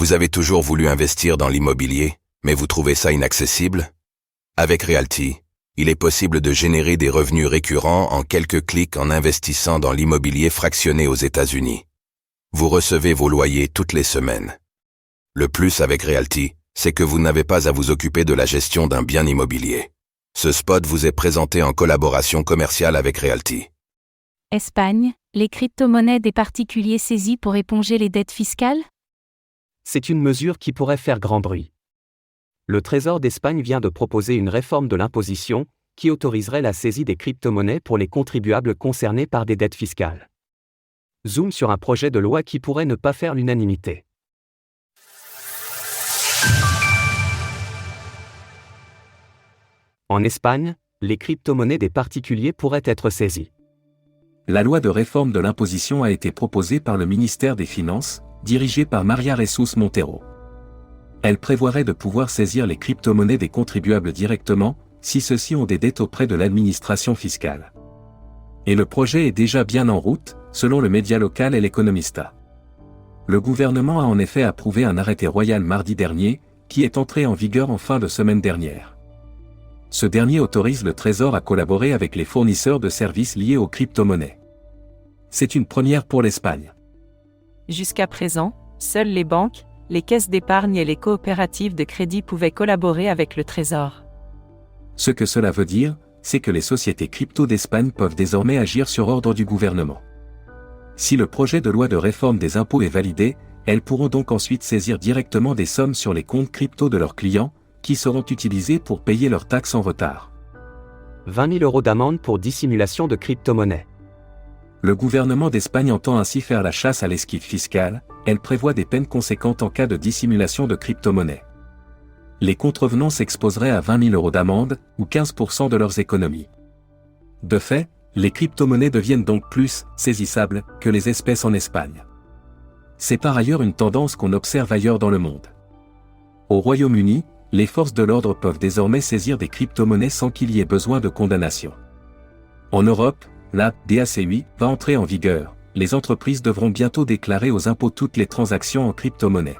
Vous avez toujours voulu investir dans l'immobilier, mais vous trouvez ça inaccessible? Avec Realty, il est possible de générer des revenus récurrents en quelques clics en investissant dans l'immobilier fractionné aux États-Unis. Vous recevez vos loyers toutes les semaines. Le plus avec Realty, c'est que vous n'avez pas à vous occuper de la gestion d'un bien immobilier. Ce spot vous est présenté en collaboration commerciale avec Realty. Espagne, les crypto-monnaies des particuliers saisis pour éponger les dettes fiscales? C'est une mesure qui pourrait faire grand bruit. Le Trésor d'Espagne vient de proposer une réforme de l'imposition qui autoriserait la saisie des crypto-monnaies pour les contribuables concernés par des dettes fiscales. Zoom sur un projet de loi qui pourrait ne pas faire l'unanimité. En Espagne, les crypto-monnaies des particuliers pourraient être saisies. La loi de réforme de l'imposition a été proposée par le ministère des Finances, dirigé par María Jesús Montero. Elle prévoirait de pouvoir saisir les crypto-monnaies des contribuables directement, si ceux-ci ont des dettes auprès de l'administration fiscale. Et le projet est déjà bien en route, selon le média local El Economista. Le gouvernement a en effet approuvé un arrêté royal mardi dernier, qui est entré en vigueur en fin de semaine dernière. Ce dernier autorise le Trésor à collaborer avec les fournisseurs de services liés aux crypto-monnaies. C'est une première pour l'Espagne. Jusqu'à présent, seules les banques, les caisses d'épargne et les coopératives de crédit pouvaient collaborer avec le Trésor. Ce que cela veut dire, c'est que les sociétés crypto d'Espagne peuvent désormais agir sur ordre du gouvernement. Si le projet de loi de réforme des impôts est validé, elles pourront donc ensuite saisir directement des sommes sur les comptes crypto de leurs clients, qui seront utilisés pour payer leurs taxes en retard. 20 000 € d'amende pour dissimulation de crypto-monnaies. Le gouvernement d'Espagne entend ainsi faire la chasse à l'esquive fiscale, elle prévoit des peines conséquentes en cas de dissimulation de crypto-monnaies. Les contrevenants s'exposeraient à 20 000 € d'amende, ou 15% de leurs économies. De fait, les crypto-monnaies deviennent donc plus saisissables que les espèces en Espagne. C'est par ailleurs une tendance qu'on observe ailleurs dans le monde. Au Royaume-Uni, les forces de l'ordre peuvent désormais saisir des crypto-monnaies sans qu'il y ait besoin de condamnation. En Europe, la DACUI va entrer en vigueur. Les entreprises devront bientôt déclarer aux impôts toutes les transactions en crypto-monnaie.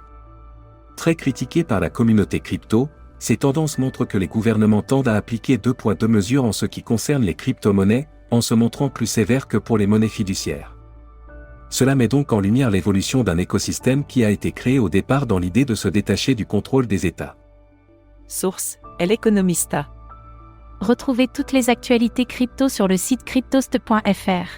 Très critiquées par la communauté crypto, ces tendances montrent que les gouvernements tendent à appliquer 2 poids 2 mesures en ce qui concerne les crypto-monnaies, en se montrant plus sévères que pour les monnaies fiduciaires. Cela met donc en lumière l'évolution d'un écosystème qui a été créé au départ dans l'idée de se détacher du contrôle des États. Source, El Economista. Retrouvez toutes les actualités crypto sur le site cryptost.fr.